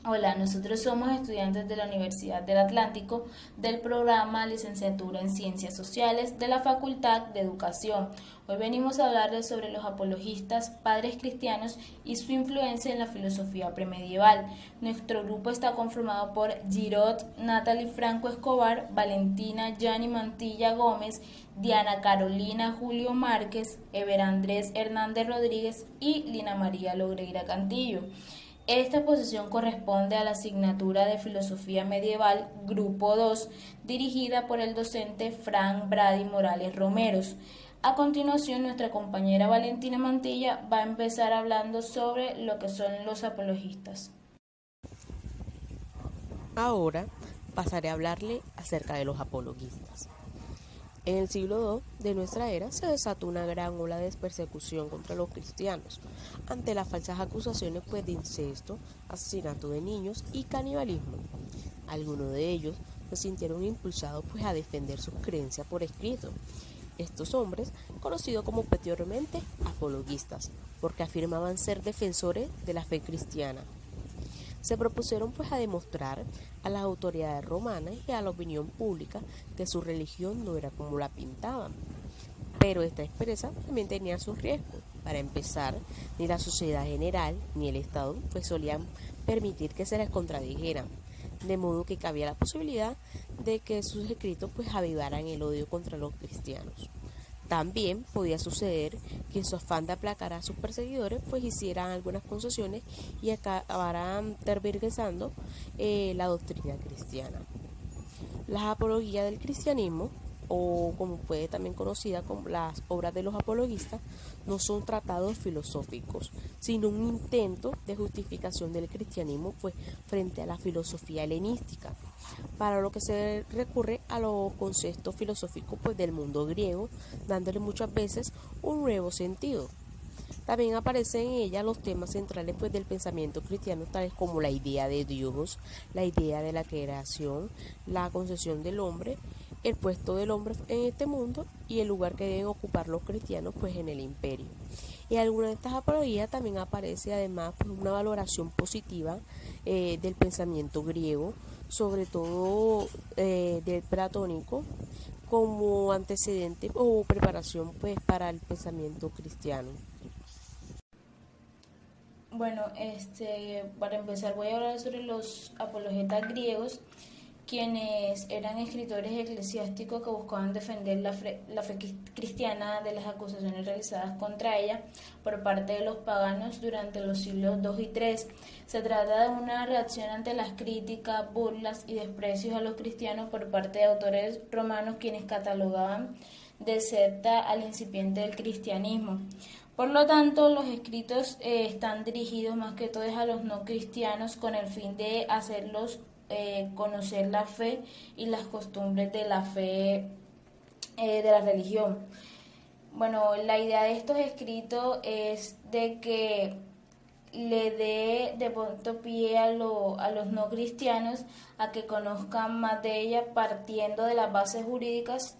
Hola, nosotros somos estudiantes de la Universidad del Atlántico del programa Licenciatura en Ciencias Sociales de la Facultad de Educación. Hoy venimos a hablarles sobre los apologistas, padres cristianos y su influencia en la filosofía premedieval. Nuestro grupo está conformado por Girot, Natalie Franco Escobar, Valentina Yani Mantilla Gómez, Diana Carolina Julio Márquez, Ever Andrés Hernández Rodríguez y Lina María Logreira Cantillo. Esta exposición corresponde a la asignatura de Filosofía Medieval Grupo 2, dirigida por el docente Frank Brady Morales Romeros. A continuación, nuestra compañera Valentina Mantilla va a empezar hablando sobre lo que son los apologistas. Ahora pasaré a hablarle acerca de los apologistas. En el siglo II de nuestra era se desató una gran ola de persecución contra los cristianos ante las falsas acusaciones de incesto, asesinato de niños y canibalismo. Algunos de ellos se sintieron impulsados a defender sus creencias por escrito. Estos hombres, conocidos como posteriormente apologistas, porque afirmaban ser defensores de la fe cristiana, se propusieron a demostrar a las autoridades romanas y a la opinión pública que su religión no era como la pintaban. Pero esta expresa también tenía sus riesgos. Para empezar, ni la sociedad general ni el Estado solían permitir que se les contradijeran, de modo que cabía la posibilidad de que sus escritos avivaran el odio contra los cristianos. También podía suceder que en su afán de aplacar a sus perseguidores hicieran algunas concesiones y acabaran tergiversando la doctrina cristiana. Las apologías del cristianismo, o como puede también conocida como las obras de los apologistas, no son tratados filosóficos, sino un intento de justificación del cristianismo frente a la filosofía helenística, para lo que se recurre a los conceptos filosóficos del mundo griego, dándole muchas veces un nuevo sentido. También aparecen en ella los temas centrales del pensamiento cristiano, tales como la idea de Dios, la idea de la creación, la concepción del hombre, el puesto del hombre en este mundo y el lugar que deben ocupar los cristianos en el imperio. En algunas de estas apologías también aparece además una valoración positiva del pensamiento griego, sobre todo del platónico, como antecedente o preparación para el pensamiento cristiano. Bueno, para empezar voy a hablar sobre los apologetas griegos, quienes eran escritores eclesiásticos que buscaban defender la fe cristiana de las acusaciones realizadas contra ella por parte de los paganos durante los siglos II y III. Se trata de una reacción ante las críticas, burlas y desprecios a los cristianos por parte de autores romanos quienes catalogaban de secta al incipiente del cristianismo. Por lo tanto, los escritos están dirigidos más que todo a los no cristianos con el fin de hacerlos conocer la fe y las costumbres de la fe de la religión. Bueno, la idea de estos escritos es de que le dé de pronto pie a los no cristianos a que conozcan más de ella partiendo de las bases jurídicas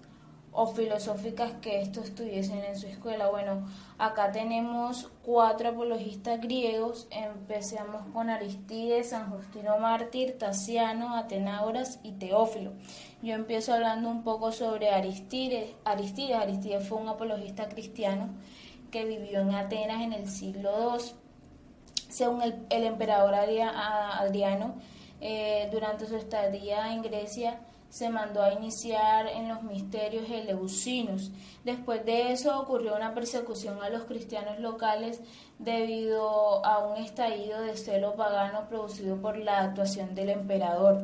o filosóficas que estos tuviesen en su escuela. Bueno, acá tenemos 4 apologistas griegos. Empecemos con Aristides, San Justino Mártir, Tasiano, Atenágoras y Teófilo. Yo empiezo hablando un poco sobre Aristides fue un apologista cristiano que vivió en Atenas en el siglo II. Según el emperador Adriano, durante su estadía en Grecia, se mandó a iniciar en los misterios eleusinos. Después de eso ocurrió una persecución a los cristianos locales debido a un estallido de celo pagano producido por la actuación del emperador.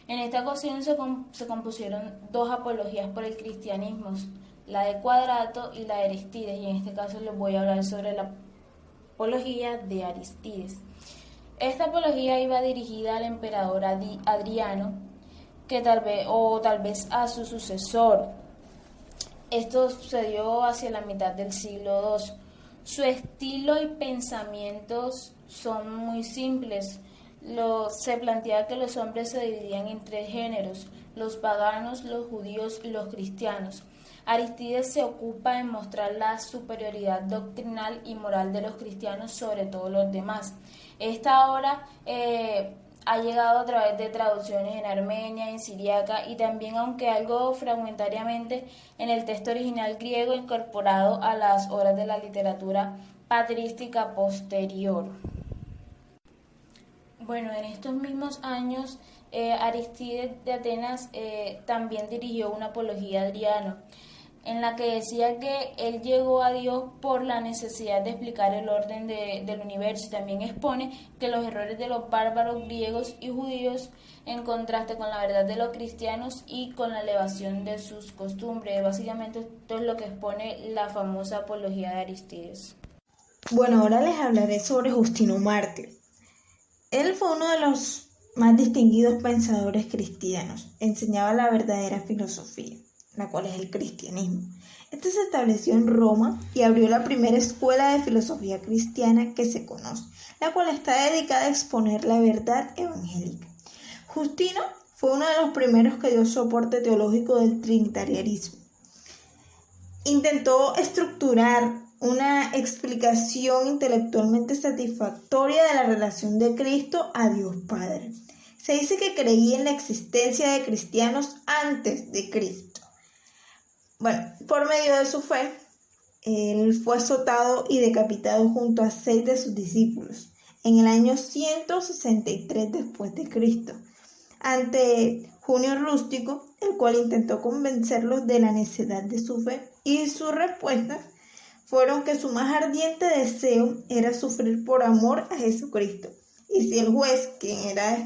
En esta ocasión se compusieron 2 apologías por el cristianismo, la de Cuadrato y la de Aristides, y en este caso les voy a hablar sobre la apología de Aristides. Esta apología iba dirigida al emperador Adriano, que tal vez a su sucesor. Esto sucedió hacia la mitad del siglo II. Su estilo y pensamientos son muy simples. Se plantea que los hombres se dividían en 3 géneros: los paganos, los judíos y los cristianos. Aristides se ocupa en mostrar la superioridad doctrinal y moral de los cristianos sobre todos los demás. Esta obra ha llegado a través de traducciones en armenia, en siríaca y también, aunque algo fragmentariamente, en el texto original griego incorporado a las obras de la literatura patrística posterior. Bueno, en estos mismos años, Aristídees de Atenas también dirigió una apología a Adriano, en la que decía que él llegó a Dios por la necesidad de explicar el orden del universo, y también expone que los errores de los bárbaros griegos y judíos en contraste con la verdad de los cristianos y con la elevación de sus costumbres. Básicamente esto es lo que expone la famosa apología de Aristídees. Bueno, ahora les hablaré sobre Justino Mártir. Él fue uno de los más distinguidos pensadores cristianos. Enseñaba la verdadera filosofía, la cual es el cristianismo. Este se estableció en Roma y abrió la primera escuela de filosofía cristiana que se conoce, la cual está dedicada a exponer la verdad evangélica. Justino fue uno de los primeros que dio soporte teológico del trinitarianismo. Intentó estructurar una explicación intelectualmente satisfactoria de la relación de Cristo a Dios Padre. Se dice que creía en la existencia de cristianos antes de Cristo. Bueno, por medio de su fe, él fue azotado y decapitado junto a 6 de sus discípulos en el año 163 después de Cristo, ante Junio Rústico, el cual intentó convencerlos de la necedad de su fe, y sus respuestas fueron que su más ardiente deseo era sufrir por amor a Jesucristo, y si el juez, quien era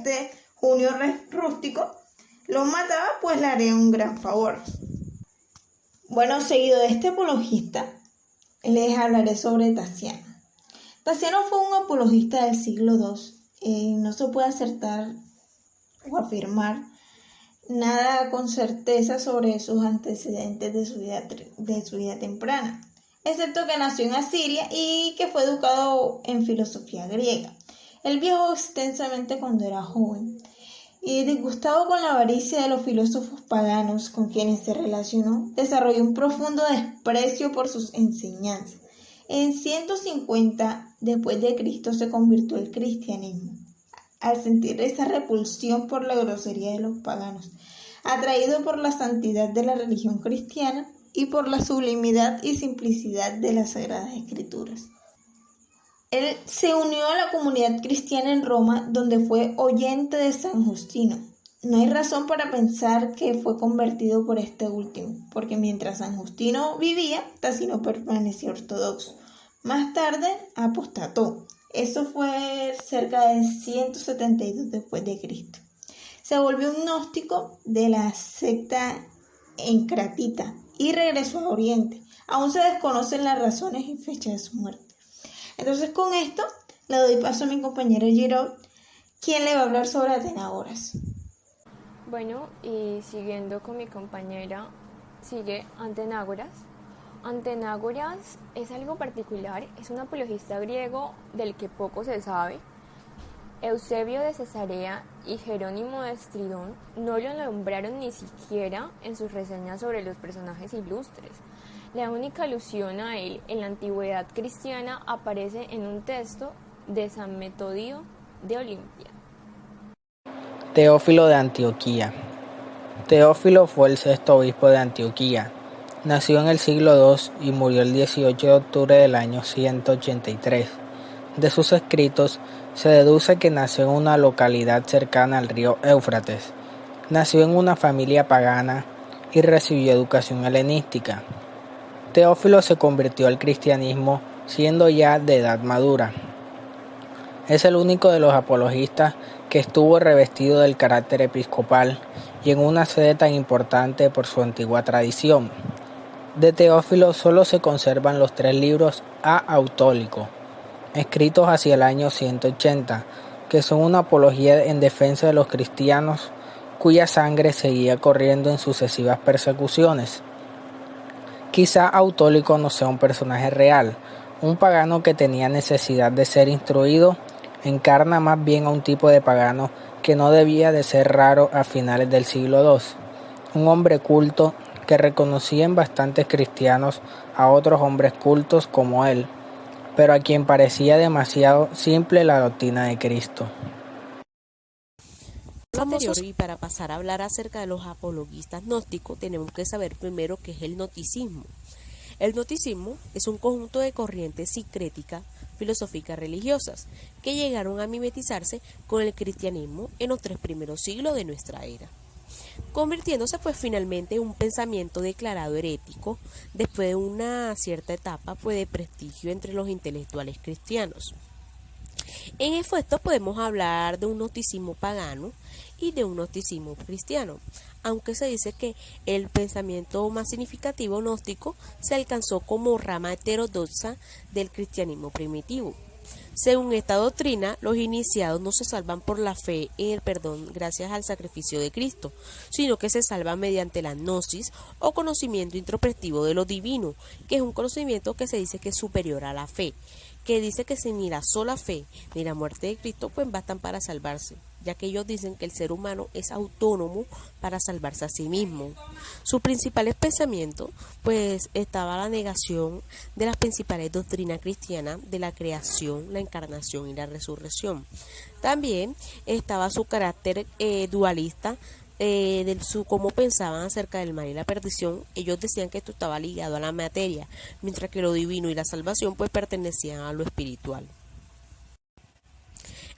Junio Rústico, lo mataba, pues le haría un gran favor. Bueno, seguido de este apologista, les hablaré sobre Tasiano. Tasiano fue un apologista del siglo II. No se puede acertar o afirmar nada con certeza sobre sus antecedentes de su vida temprana, excepto que nació en Asiria y que fue educado en filosofía griega. Él viajó extensamente cuando era joven y, disgustado con la avaricia de los filósofos paganos con quienes se relacionó, desarrolló un profundo desprecio por sus enseñanzas. En 150 después de Cristo se convirtió al cristianismo, al sentir esa repulsión por la grosería de los paganos, atraído por la santidad de la religión cristiana y por la sublimidad y simplicidad de las Sagradas Escrituras. Él se unió a la comunidad cristiana en Roma, donde fue oyente de San Justino. No hay razón para pensar que fue convertido por este último, porque mientras San Justino vivía, Tasiano permanecía ortodoxo. Más tarde apostató. Eso fue cerca de 172 después de Cristo. Se volvió un gnóstico de la secta encratita y regresó a Oriente. Aún se desconocen las razones y fecha de su muerte. Entonces, con esto le doy paso a mi compañero Giraud, quien le va a hablar sobre Atenágoras. Bueno, y siguiendo con mi compañera, sigue Atenágoras. Atenágoras es algo particular, es un apologista griego del que poco se sabe. Eusebio de Cesarea y Jerónimo de Estridón no lo nombraron ni siquiera en sus reseñas sobre los personajes ilustres. La única alusión a él en la antigüedad cristiana aparece en un texto de San Metodio de Olimpia. Teófilo de Antioquía. Teófilo fue el 6º obispo de Antioquía. Nació en el siglo II y murió el 18 de octubre del año 183. De sus escritos se deduce que nació en una localidad cercana al río Éufrates. Nació en una familia pagana y recibió educación helenística. Teófilo se convirtió al cristianismo siendo ya de edad madura. Es el único de los apologistas que estuvo revestido del carácter episcopal y en una sede tan importante por su antigua tradición. De Teófilo solo se conservan los 3 libros A Autólico, escritos hacia el año 180, que son una apología en defensa de los cristianos cuya sangre seguía corriendo en sucesivas persecuciones. Quizá Autólico no sea un personaje real, un pagano que tenía necesidad de ser instruido, encarna más bien a un tipo de pagano que no debía de ser raro a finales del siglo II, un hombre culto que reconocía en bastantes cristianos a otros hombres cultos como él, pero a quien parecía demasiado simple la doctrina de Cristo. lo anterior, y para pasar a hablar acerca de los apologistas gnósticos, tenemos que saber primero qué es el gnosticismo. El gnosticismo es un conjunto de corrientes sincréticas, filosóficas religiosas, que llegaron a mimetizarse con el cristianismo en los 3 primeros siglos de nuestra era, convirtiéndose pues finalmente en un pensamiento declarado herético después de una cierta etapa pues de prestigio entre los intelectuales cristianos. En efecto, podemos hablar de un gnosticismo pagano y de un gnosticismo cristiano, aunque se dice que el pensamiento más significativo gnóstico se alcanzó como rama heterodoxa del cristianismo primitivo. Según esta doctrina, los iniciados no se salvan por la fe en el perdón gracias al sacrificio de Cristo, sino que se salvan mediante la gnosis o conocimiento introspectivo de lo divino, que es un conocimiento que se dice que es superior a la fe, que dice que si ni la sola fe ni la muerte de Cristo pues bastan para salvarse, ya que ellos dicen que el ser humano es autónomo para salvarse a sí mismo. Sus principales pensamientos pues estaba la negación de las principales doctrinas cristianas de la creación, la encarnación y la resurrección. También estaba su carácter dualista, de cómo pensaban acerca del mal y la perdición. Ellos decían que esto estaba ligado a la materia, mientras que lo divino y la salvación pues pertenecían a lo espiritual.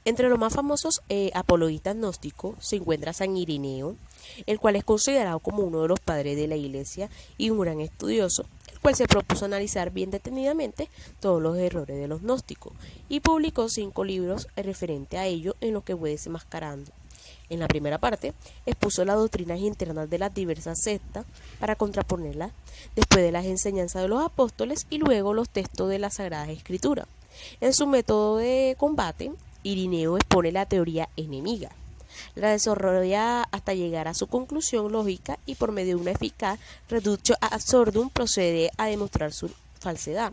Entre los más famosos apologistas gnósticos se encuentra San Irineo, el cual es considerado como uno de los padres de la Iglesia y un gran estudioso, el cual se propuso analizar bien detenidamente todos los errores de los gnósticos y publicó 5 libros referentes a ello, en los que fue desenmascarando. En la primera parte, expuso las doctrinas internas de las diversas sectas para contraponerlas, después de las enseñanzas de los apóstoles y luego los textos de la Sagrada Escritura. En su método de combate, Irineo expone la teoría enemiga, la desarrolla hasta llegar a su conclusión lógica y por medio de una eficaz reductio ad absurdum procede a demostrar su falsedad.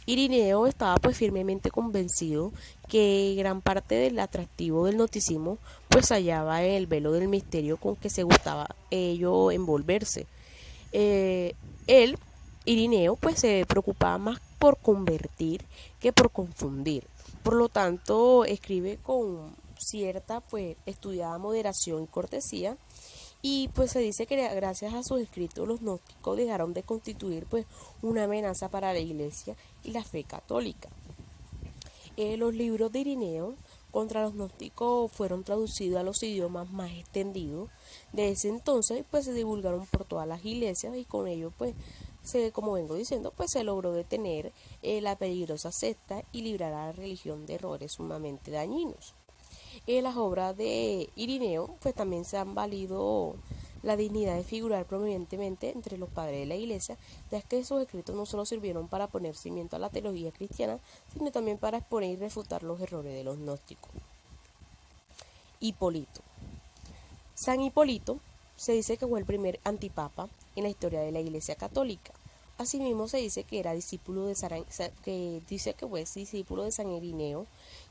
Irineo estaba pues firmemente convencido que gran parte del atractivo del gnosticismo pues hallaba en el velo del misterio con que se gustaba ello envolverse. Irineo pues se preocupaba más por convertir que por confundir. Por lo tanto, escribe con cierta pues estudiada moderación y cortesía, y pues se dice que gracias a sus escritos los gnósticos dejaron de constituir pues una amenaza para la Iglesia y la fe católica. Los libros de Irineo contra los gnósticos fueron traducidos a los idiomas más extendidos. De ese entonces pues se divulgaron por todas las iglesias y con ello pues como vengo diciendo, pues se logró detener la peligrosa secta y librar a la religión de errores sumamente dañinos. Las obras de Irineo pues también se han valido la dignidad de figurar prominentemente entre los padres de la Iglesia, ya que sus escritos no solo sirvieron para poner cimiento a la teología cristiana, sino también para exponer y refutar los errores de los gnósticos. Hipólito. San Hipólito se dice que fue el primer antipapa en la historia de la Iglesia católica. Asimismo se dice que era discípulo de San Irineo,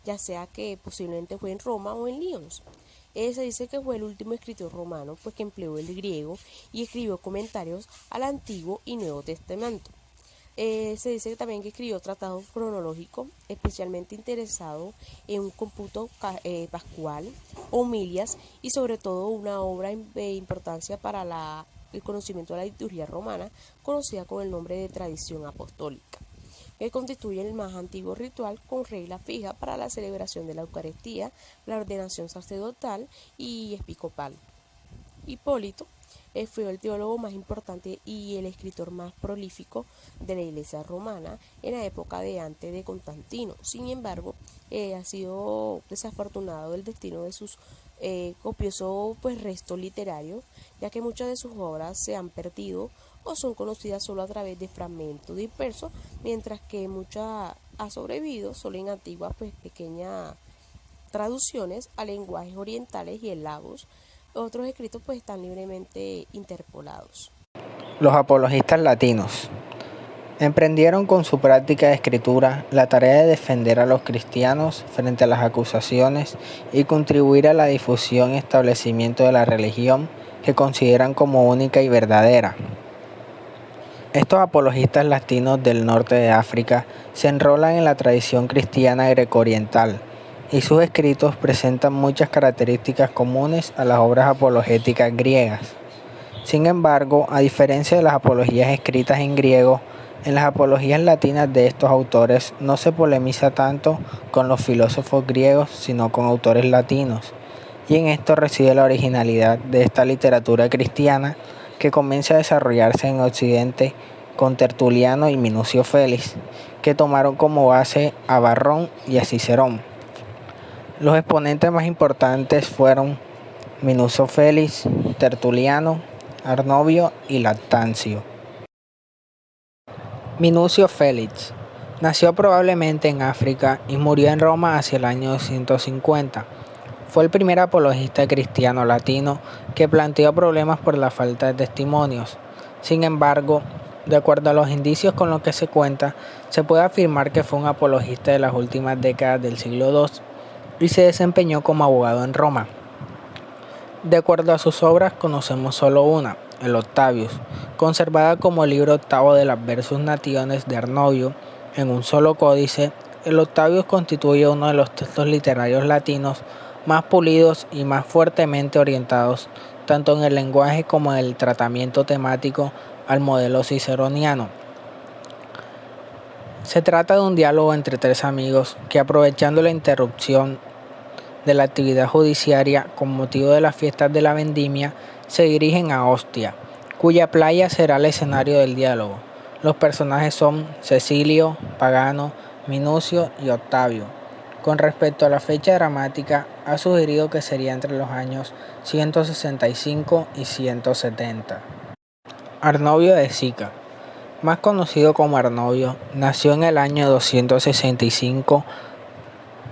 ya sea que posiblemente fue en Roma o en Lyons. Se dice que fue el último escritor romano, pues que empleó el griego y escribió comentarios al Antiguo y Nuevo Testamento. Se dice también que escribió tratados cronológicos, especialmente interesado en un cómputo pascual, homilias y sobre todo una obra de importancia para el conocimiento de la liturgia romana, conocida con el nombre de tradición apostólica, que constituye el más antiguo ritual con regla fija para la celebración de la Eucaristía, la ordenación sacerdotal y episcopal. Hipólito fue el teólogo más importante y el escritor más prolífico de la Iglesia romana en la época de antes de Constantino. Sin embargo, ha sido desafortunado el destino de sus copiosos restos literarios, ya que muchas de sus obras se han perdido o son conocidas solo a través de fragmentos dispersos, mientras que muchas ha sobrevivido solo en antiguas pequeñas traducciones a lenguajes orientales y eslavos. Otros escritos están libremente interpolados. Los apologistas latinos emprendieron con su práctica de escritura la tarea de defender a los cristianos frente a las acusaciones y contribuir a la difusión y establecimiento de la religión que consideran como única y verdadera. Estos apologistas latinos del norte de África se enrolan en la tradición cristiana greco-oriental y sus escritos presentan muchas características comunes a las obras apologéticas griegas. Sin embargo, a diferencia de las apologías escritas en griego, en las apologías latinas de estos autores no se polemiza tanto con los filósofos griegos, sino con autores latinos, y en esto reside la originalidad de esta literatura cristiana que comienza a desarrollarse en Occidente con Tertuliano y Minucio Félix, que tomaron como base a Varrón y a Cicerón. Los exponentes más importantes fueron Minucio Félix, Tertuliano, Arnovio y Lactancio. Minucio Félix nació probablemente en África y murió en Roma hacia el año 250. Fue el primer apologista cristiano latino que planteó problemas por la falta de testimonios. Sin embargo, de acuerdo a los indicios con los que se cuenta, se puede afirmar que fue un apologista de las últimas décadas del siglo II y se desempeñó como abogado en Roma. De acuerdo a sus obras, conocemos solo una, el Octavius, conservada como el libro octavo de las Versus Nationes de Arnovio en un solo códice. El Octavius constituye uno de los textos literarios latinos más pulidos y más fuertemente orientados, tanto en el lenguaje como en el tratamiento temático, al modelo ciceroniano. Se trata de un diálogo entre tres amigos que, aprovechando la interrupción de la actividad judiciaria con motivo de las fiestas de la vendimia, se dirigen a Ostia, cuya playa será el escenario del diálogo. Los personajes son Cecilio, Pagano, Minucio y Octavio. Con respecto a la fecha dramática, ha sugerido que sería entre los años 165 y 170. Arnovio de Sica, más conocido como Arnovio, nació en el año 265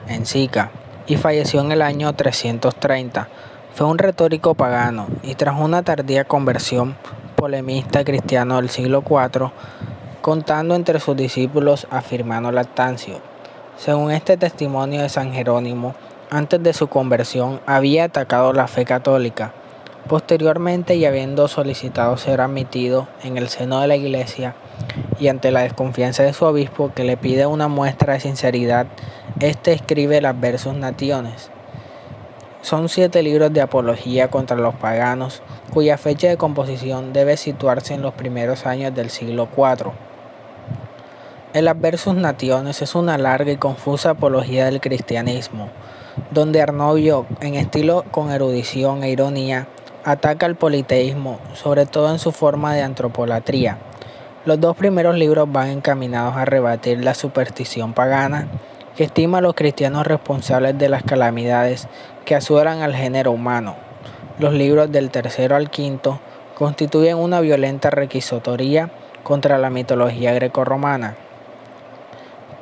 en Sica y falleció en el año 330. Fue un retórico pagano y tras una tardía conversión, polemista cristiano del siglo IV, contando entre sus discípulos a Firmano Lactancio. Según este testimonio de San Jerónimo, antes de su conversión había atacado la fe católica. Posteriormente, y habiendo solicitado ser admitido en el seno de la Iglesia, y ante la desconfianza de su obispo que le pide una muestra de sinceridad, este escribe las Versus Nationes. Son 7 libros de apología contra los paganos, cuya fecha de composición debe situarse en los primeros años del siglo IV. El Las Versus Nationes es una larga y confusa apología del cristianismo, donde Arnovio, en estilo con erudición e ironía, ataca al politeísmo, sobre todo en su forma de antropolatría. Los 2 primeros libros van encaminados a rebatir la superstición pagana, que estima a los cristianos responsables de las calamidades que asolan al género humano. Los libros del tercero al quinto constituyen una violenta requisitoría contra la mitología grecorromana.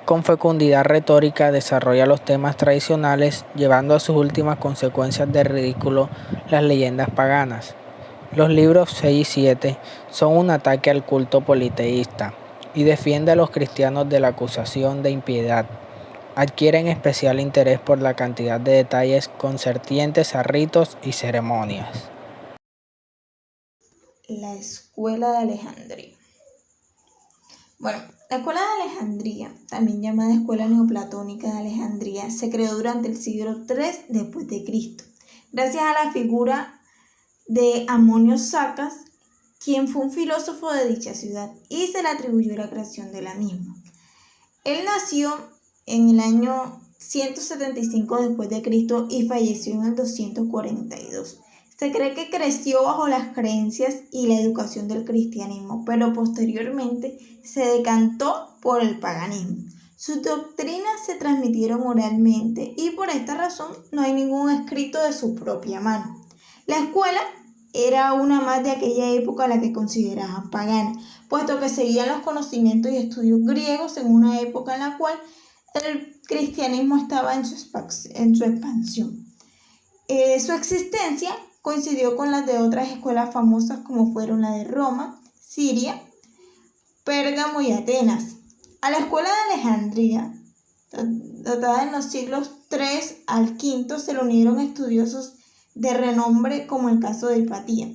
Con fecundidad retórica desarrolla los temas tradicionales, llevando a sus últimas consecuencias de ridículo las leyendas paganas. Los libros 6 y 7 son un ataque al culto politeísta y defiende a los cristianos de la acusación de impiedad. Adquieren especial interés por la cantidad de detalles concernientes a ritos y ceremonias. La Escuela de Alejandría. Bueno, la Escuela de Alejandría, también llamada Escuela Neoplatónica de Alejandría, se creó durante el siglo III después de Cristo, gracias a la figura de Amonio Sacas, quien fue un filósofo de dicha ciudad, y se le atribuyó la creación de la misma. Él nació en el año 175 después de Cristo y falleció en el 242. Se cree que creció bajo las creencias y la educación del cristianismo, pero posteriormente se decantó por el paganismo. Sus doctrinas se transmitieron oralmente y por esta razón no hay ningún escrito de su propia mano. La escuela era una más de aquella época a la que consideraban pagana, puesto que seguían los conocimientos y estudios griegos en una época en la cual el cristianismo estaba en su expansión. Su existencia coincidió con las de otras escuelas famosas como fueron la de Roma, Siria, Pérgamo y Atenas. A la escuela de Alejandría, datada en los siglos III al V, se le unieron estudiosos de renombre como el caso de Hipatia.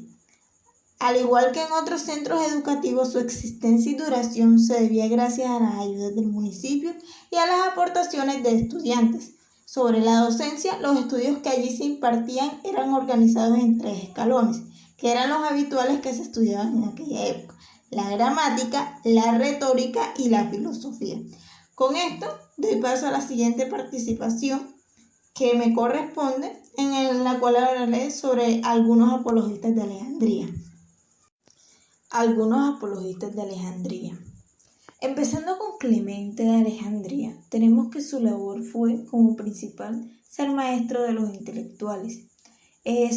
Al igual que en otros centros educativos, su existencia y duración se debía gracias a las ayudas del municipio y a las aportaciones de estudiantes. Sobre la docencia, los estudios que allí se impartían eran organizados en 3 escalones, que eran los habituales que se estudiaban en aquella época: la gramática, la retórica y la filosofía. Con esto doy paso a la siguiente participación que me corresponde, en la cual hablaré sobre algunos apologistas de Alejandría. Algunos apologistas de Alejandría. Empezando con Clemente de Alejandría, tenemos que su labor fue, como principal, ser maestro de los intelectuales.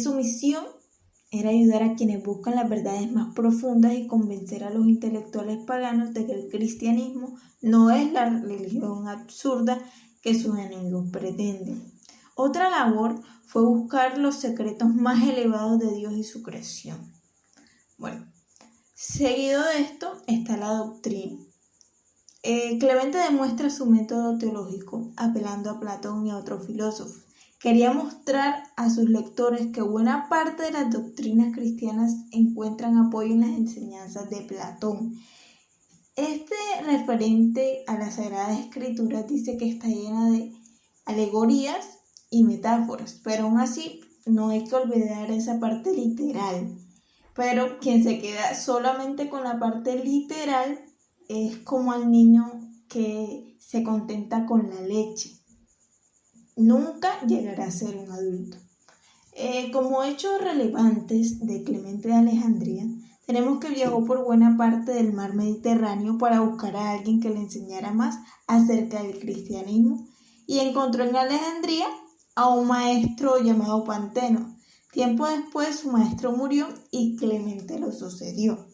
Su misión era ayudar a quienes buscan las verdades más profundas y convencer a los intelectuales paganos de que el cristianismo no es la religión absurda que sus enemigos pretenden. Otra labor fue buscar los secretos más elevados de Dios y su creación. Bueno, seguido de esto está la doctrina. Clemente demuestra su método teológico apelando a Platón y a otros filósofos. Quería mostrar a sus lectores que buena parte de las doctrinas cristianas encuentran apoyo en las enseñanzas de Platón. Este referente a las Sagradas Escrituras dice que está llena de alegorías y metáforas, pero aún así no hay que olvidar esa parte literal. Pero quien se queda solamente con la parte literal es como al niño que se contenta con la leche. Nunca llegará a ser un adulto. Como hechos relevantes de Clemente de Alejandría, tenemos que viajó por buena parte del mar Mediterráneo para buscar a alguien que le enseñara más acerca del cristianismo, y encontró en Alejandría a un maestro llamado Panteno. Tiempo después su maestro murió y Clemente lo sucedió.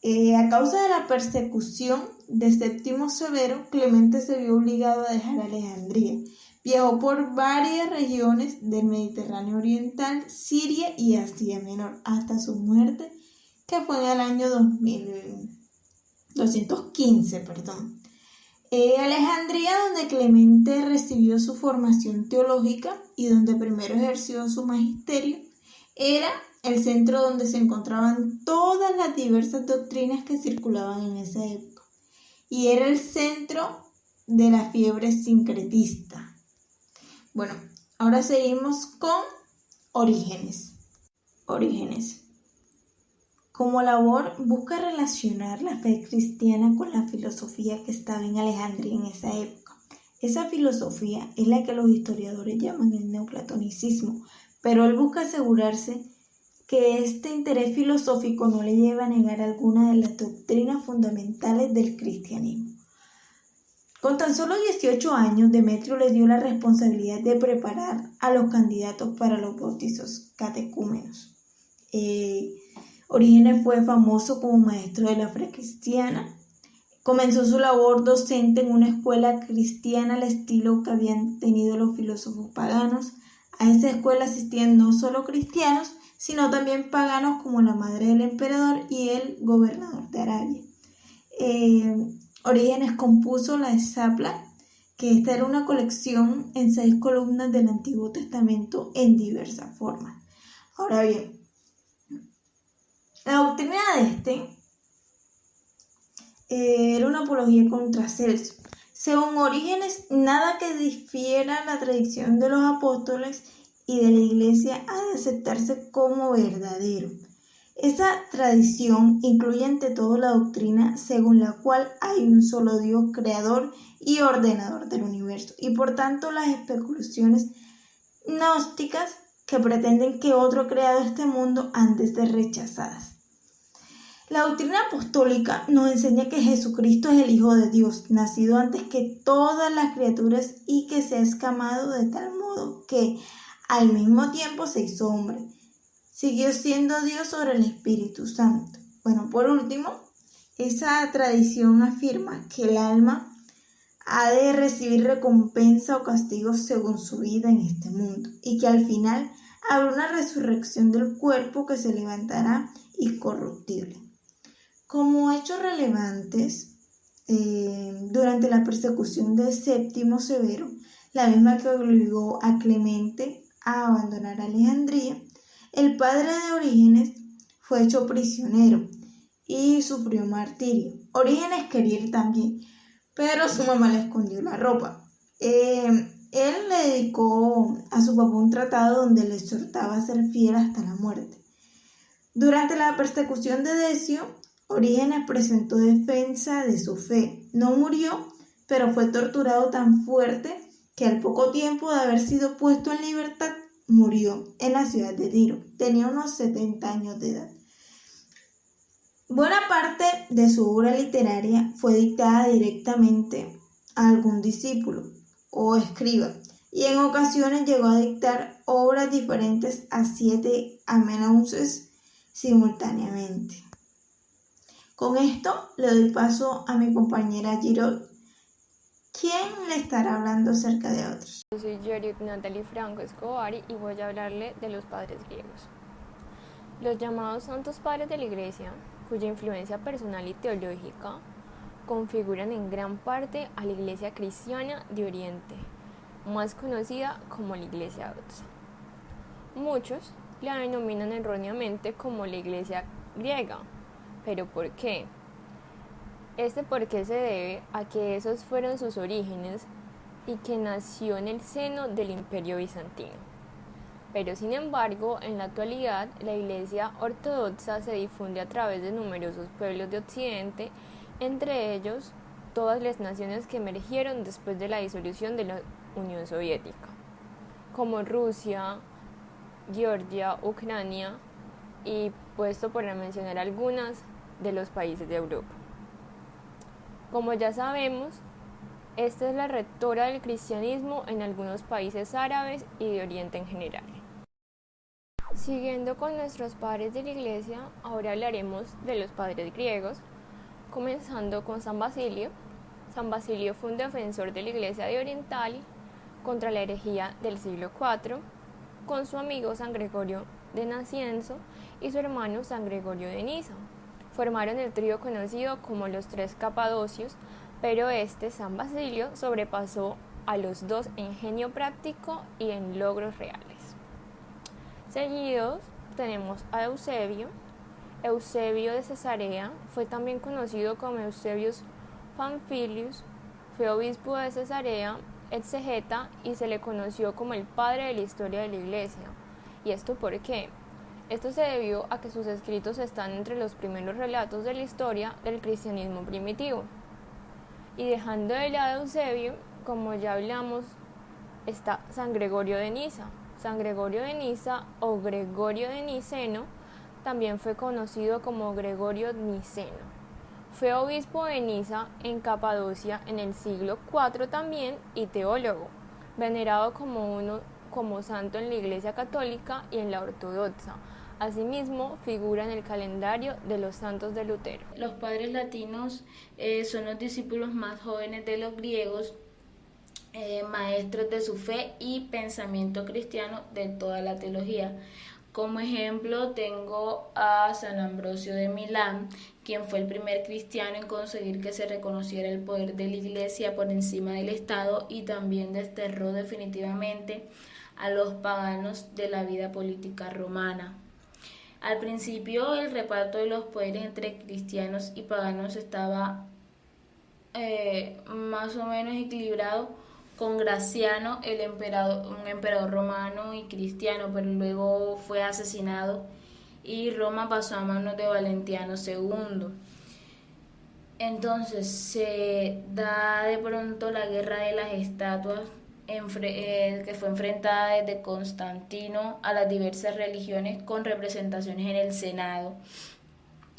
A causa de la persecución de Séptimo Severo, Clemente se vio obligado a dejar Alejandría. Viajó por varias regiones del Mediterráneo Oriental, Siria y Asia Menor, hasta su muerte, que fue en el año 215. Alejandría, donde Clemente recibió su formación teológica y donde primero ejerció su magisterio, era el centro donde se encontraban todas las diversas doctrinas que circulaban en esa época, y era el centro de la fiebre sincretista. Bueno, ahora seguimos con Orígenes. Como labor, busca relacionar la fe cristiana con la filosofía que estaba en Alejandría en esa época. Esa filosofía es la que los historiadores llaman el neoplatonicismo, pero él busca asegurarse que este interés filosófico no le lleva a negar alguna de las doctrinas fundamentales del cristianismo. Con tan solo 18 años, Demetrio le dio la responsabilidad de preparar a los candidatos para los bautizos catecúmenos. Orígenes fue famoso como maestro de la fe cristiana. Comenzó su labor docente en una escuela cristiana al estilo que habían tenido los filósofos paganos. A esa escuela asistían no solo cristianos, sino también paganos como la madre del emperador y el gobernador de Arabia. Orígenes compuso la Hesapla, que esta era una colección en 6 columnas del Antiguo Testamento en diversas formas. Ahora bien, la doctrina de era una apología contra Celso. Según Orígenes, nada que difiera la tradición de los apóstoles y de la Iglesia ha de aceptarse como verdadero. Esa tradición incluye ante todo la doctrina según la cual hay un solo Dios creador y ordenador del universo, y por tanto las especulaciones gnósticas que pretenden que otro creado este mundo han de ser rechazadas. La doctrina apostólica nos enseña que Jesucristo es el Hijo de Dios, nacido antes que todas las criaturas y que se ha escamado de tal modo que al mismo tiempo se hizo hombre. Siguió siendo Dios sobre el Espíritu Santo. Bueno, por último, esa tradición afirma que el alma ha de recibir recompensa o castigo según su vida en este mundo, y que al final habrá una resurrección del cuerpo que se levantará incorruptible. Como hechos relevantes, durante la persecución de Séptimo Severo, la misma que obligó a Clemente a abandonar Alejandría, el padre de Orígenes fue hecho prisionero y sufrió martirio. Orígenes quería ir también, pero su mamá le escondió la ropa. Él le dedicó a su papá un tratado donde le exhortaba a ser fiel hasta la muerte. Durante la persecución de Decio, Orígenes presentó defensa de su fe. No murió, pero fue torturado tan fuerte que al poco tiempo de haber sido puesto en libertad, murió en la ciudad de Tiro. Tenía unos 70 años de edad. Buena parte de su obra literaria fue dictada directamente a algún discípulo o escriba, y en ocasiones llegó a dictar obras diferentes a 7 amanuenses simultáneamente. Con esto le doy paso a mi compañera Giraud, quien le estará hablando acerca de otros. Yo soy Giraud Natalie Franco Escobar y voy a hablarle de los padres griegos. Los llamados santos padres de la Iglesia, cuya influencia personal y teológica configuran en gran parte a la Iglesia cristiana de Oriente, más conocida como la Iglesia Ortodoxa. Muchos la denominan erróneamente como la Iglesia griega. ¿Pero por qué? ¿Por qué se debe a que esos fueron sus orígenes y que nació en el seno del Imperio Bizantino? Pero sin embargo, en la actualidad, la Iglesia Ortodoxa se difunde a través de numerosos pueblos de Occidente, entre ellos todas las naciones que emergieron después de la disolución de la Unión Soviética, como Rusia, Georgia, Ucrania y, puesto por mencionar algunas, de los países de Europa. Como ya sabemos, esta es la rectora del cristianismo en algunos países árabes y de Oriente en general. Siguiendo con nuestros padres de la Iglesia, ahora hablaremos de los padres griegos, comenzando con San Basilio. San Basilio fue un defensor de la Iglesia de Oriental contra la herejía del siglo IV, con su amigo San Gregorio de Nacienzo y su hermano San Gregorio de Niza. Formaron el trío conocido como los Tres Capadocios, pero San Basilio, sobrepasó a los dos en genio práctico y en logros reales. Seguidos tenemos a Eusebio. Eusebio de Cesarea fue también conocido como Eusebius Pamphilius, fue obispo de Cesarea, exegeta, y se le conoció como el padre de la historia de la Iglesia. ¿Y esto por qué? Esto se debió a que sus escritos están entre los primeros relatos de la historia del cristianismo primitivo. Y dejando de lado Eusebio, como ya hablamos, está San Gregorio de Niza. San Gregorio de Niza o Gregorio de Niceno también fue conocido como Gregorio Niceno. Fue obispo de Niza en Capadocia en el siglo IV también y teólogo, venerado como santo en la Iglesia Católica y en la Ortodoxa. Asimismo, figura en el calendario de los santos de Lutero. Los padres latinos son los discípulos más jóvenes de los griegos, maestros de su fe y pensamiento cristiano de toda la teología. Como ejemplo tengo a San Ambrosio de Milán, quien fue el primer cristiano en conseguir que se reconociera el poder de la Iglesia por encima del Estado y también desterró definitivamente a los paganos de la vida política romana. Al principio el reparto de los poderes entre cristianos y paganos estaba más o menos equilibrado con Graciano, un emperador romano y cristiano, pero luego fue asesinado y Roma pasó a manos de Valentiniano II. Entonces se da de pronto la guerra de las estatuas, que fue enfrentada desde Constantino a las diversas religiones con representaciones en el Senado.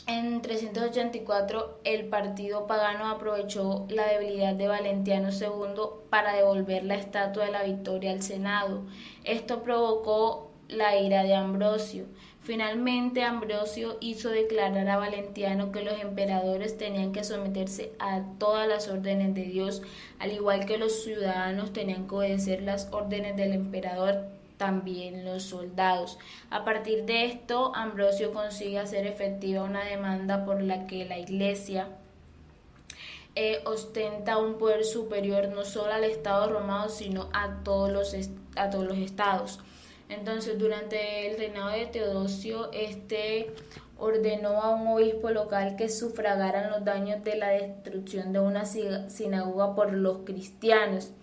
En 384 el partido pagano aprovechó la debilidad de Valentiniano II para devolver la estatua de la Victoria al Senado. Esto provocó la ira de Ambrosio. Finalmente Ambrosio hizo declarar a Valentiniano que los emperadores tenían que someterse a todas las órdenes de Dios, al igual que los ciudadanos tenían que obedecer las órdenes del emperador, también los soldados. A partir de esto, Ambrosio consigue hacer efectiva una demanda por la que la Iglesia ostenta un poder superior no solo al Estado romano, sino a todos los estados. Entonces, durante el reinado de Teodosio, ordenó a un obispo local que sufragaran los daños de la destrucción de una sinagoga por los cristianos.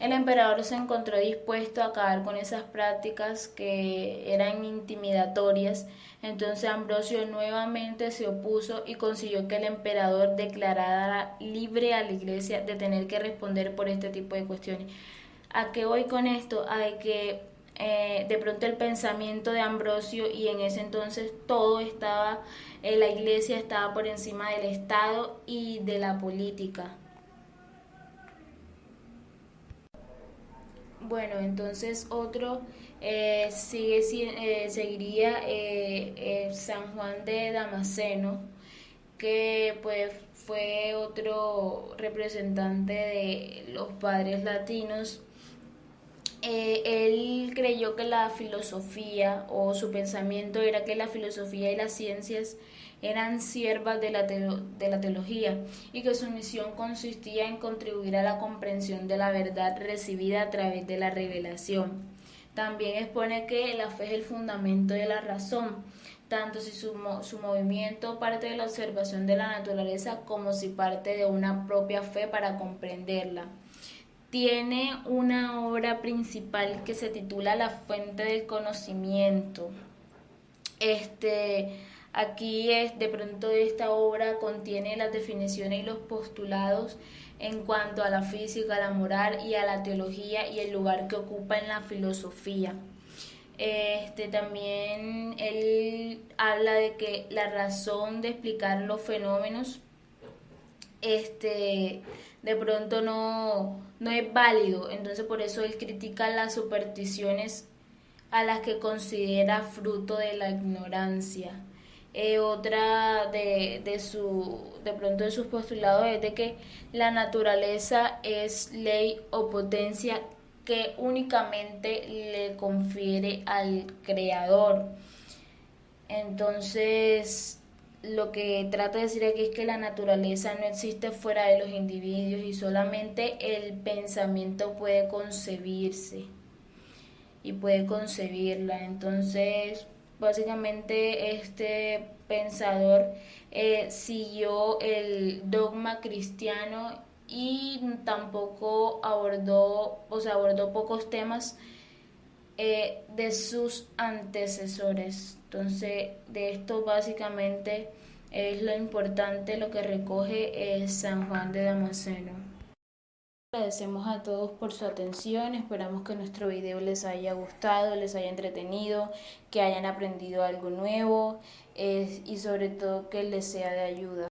El emperador se encontró dispuesto a acabar con esas prácticas que eran intimidatorias, entonces Ambrosio nuevamente se opuso y consiguió que el emperador declarara libre a la iglesia de tener que responder por este tipo de cuestiones. ¿A qué voy con esto? A que de pronto el pensamiento de Ambrosio, y en ese entonces todo estaba, la iglesia estaba por encima del Estado y de la política. Bueno, entonces otro seguiría San Juan de Damasceno, que pues fue otro representante de los padres latinos. Él creyó que la filosofía, o su pensamiento era que la filosofía y las ciencias eran siervas de la teología, y que su misión consistía en contribuir a la comprensión de la verdad recibida a través de la revelación. También expone que la fe es el fundamento de la razón, tanto si su movimiento parte de la observación de la naturaleza como si parte de una propia fe para comprenderla. Tiene una obra principal que se titula La fuente del conocimiento. Aquí de pronto esta obra contiene las definiciones y los postulados en cuanto a la física, la moral y a la teología, y el lugar que ocupa en la filosofía. También él habla de que la razón de explicar los fenómenos de pronto no es válido, entonces por eso él critica las supersticiones a las que considera fruto de la ignorancia. Otra de pronto de sus postulados es de que la naturaleza es ley o potencia que únicamente le confiere al creador. Entonces lo que trata de decir aquí es que la naturaleza no existe fuera de los individuos y solamente el pensamiento puede concebirse y puede concebirla. Entonces, básicamente este pensador siguió el dogma cristiano y tampoco abordó pocos temas de sus antecesores. Entonces, de esto básicamente es lo importante, lo que recoge San Juan de Damasceno. Agradecemos a todos por su atención, esperamos que nuestro video les haya gustado, les haya entretenido, que hayan aprendido algo nuevo y sobre todo que les sea de ayuda.